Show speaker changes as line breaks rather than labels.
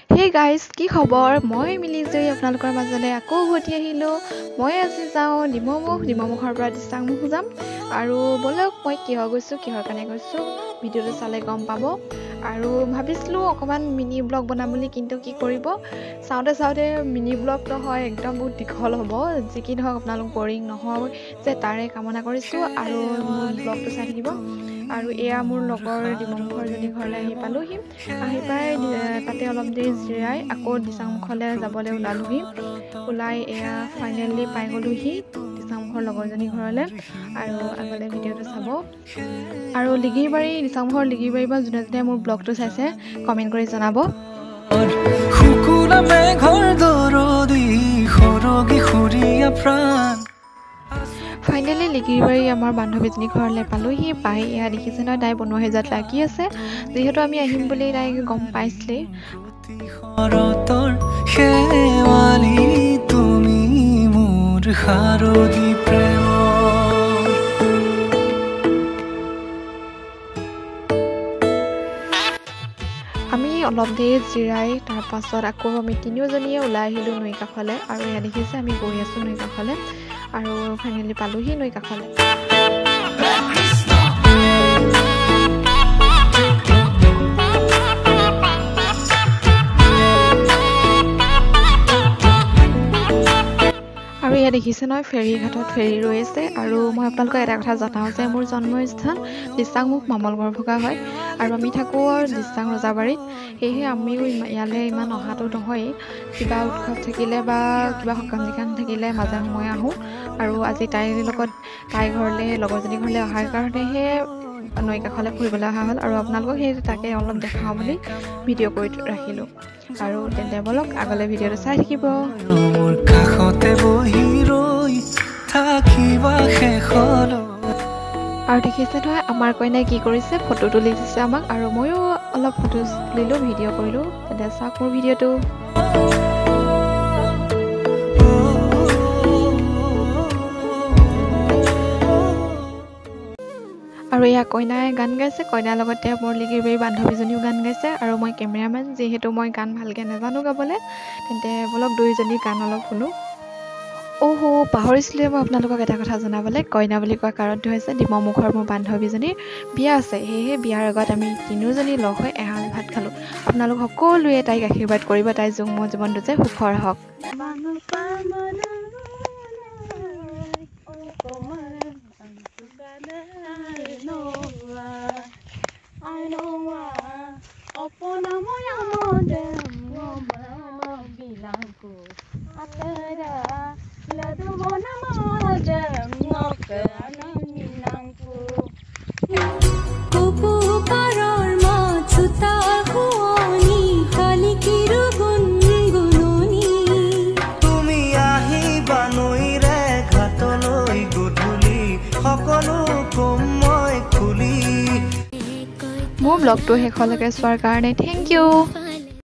hey guys কি খবৰ মই মিলি জয়ী আপোনালোকৰ মাজলৈ আকৌ উভতি আহিলোঁ মই আজি যাওঁ ডিমমুখৰ পৰা দিচাংমুখ যাম আৰু বলক মই কিহৰ গৈছোঁ কিহৰ কাৰণে গৈছোঁ ভিডিঅ'টো চালে গম পাব আৰু ভাবিছিলোঁ অকণমান মিনি ব্লগ বনাম বুলি কিন্তু কি কৰিব চাওঁতে মিনি ব্লগ নহয় একদম বহুত দীঘল হ'ব যি কি নহওক আপোনালোক বৰিং নহয় যে তাৰে কামনা কৰিছোঁ আৰু মোৰ ব্লগটো চাই থাকিব আৰু এয়া মোৰ লগৰ ডিমমুখৰ জনী ঘৰলৈ আহি পালোহি আহি পাই তাতে অলপ দেৰি জিৰাই আকৌ দিচাংমুখলৈ যাবলৈ ওলাই এয়া ফাইনেলি পাই গ'লোহি দিচাংমুখৰ লগৰজনী ঘৰলৈ আৰু আগলৈ ভিডিঅ'টো চাব আৰু দিচাংমুখৰ লিগিৰিবাৰী বা যোনে যোনে মোৰ ব্লগটো চাইছে কমেণ্ট কৰি জনাব ফাইনেলি লিগিৰিবাৰী আমাৰ বান্ধৱীজনী ঘৰলৈ পালোহি পাই এয়া দেখিছে নহয় তাই বনোৱা হেজাত লাগি আছে যিহেতু আমি আহিম বুলি তাই গম পাইছিলেই আমি অলপ দেৰি জিৰাই তাৰ পাছত আকৌ আমি তিনিওজনীয়ে ওলাই আহিলোঁ নৈ কাষলৈ আৰু এয়া দেখিছে আমি গৈ আছোঁ নৈ কাষলৈ আৰু ফাইনেলি পালোহি নৈ কাষলৈ আৰু ইয়াত দেখিছে নহয় ফেৰী ঘাটত ফেৰী ৰৈ আছে আৰু মই আপোনালোকক এটা কথা জনাওঁ যে মোৰ জন্মস্থান দিচাংমুখ মামলগড় ভোগা হয় আৰু আমি থাকোঁ দিচাং ৰজাবাৰীত সেয়েহে আমিও ইয়ালৈ ইমান অহাটো নহয়েই কিবা উৎসৱ থাকিলে বা কিবা সকাম নিকাম থাকিলে মাজে সময়ে আহোঁ আৰু আজি তাইৰ লগত লগৰজনী ঘৰলৈ অহাৰ কাৰণেহে নৈ কাষলৈ ফুৰিবলৈ অহা হ'ল আৰু আপোনালোকক সেই তাকে অলপ দেখাওঁ বুলি ভিডিঅ' কৰি ৰাখিলোঁ আৰু তেন্তে বলক আগলৈ ভিডিঅ'টো চাই থাকিব আৰু দেখিছে নহয় আমাৰ কইনাই কি কৰিছে ফটো তুলি দিছে আমাক আৰু ময়ো অলপ ফটো তুলিলোঁ ভিডিঅ' কৰিলোঁ তেন্তে চাওক মোৰ ভিডিঅ'টো আৰু এয়া কইনাই গান গাইছে কইনাৰ লগতে মোৰ লিগিৰিবাৰী বান্ধৱীজনীও গান গাইছে আৰু মই কেমেৰামেন যিহেতু মই গান ভালকৈ নাজানো গাবলৈ তেন্তে বলক দুয়োজনী গান অলপ শুনো পাহৰিছিলোঁ মই আপোনালোকক এটা কথা জনাবলৈ কইনা বুলি কোৱা কাৰণটো হৈছে ডিমমুখৰ মোৰ বান্ধৱীজনীৰ বিয়া আছে সেয়েহে বিয়াৰ আগত আমি তিনিওজনী লগ হৈ এসাঁজ ভাত খালোঁ আপোনালোক সকলোৱে তাইক আশীৰ্বাদ কৰিব তাইৰ যুগ্ম জীৱনটো যে সুখৰ হওক মোৰ ব্লগটো শেষলৈকে চোৱাৰ কাৰণে থেংক ইউ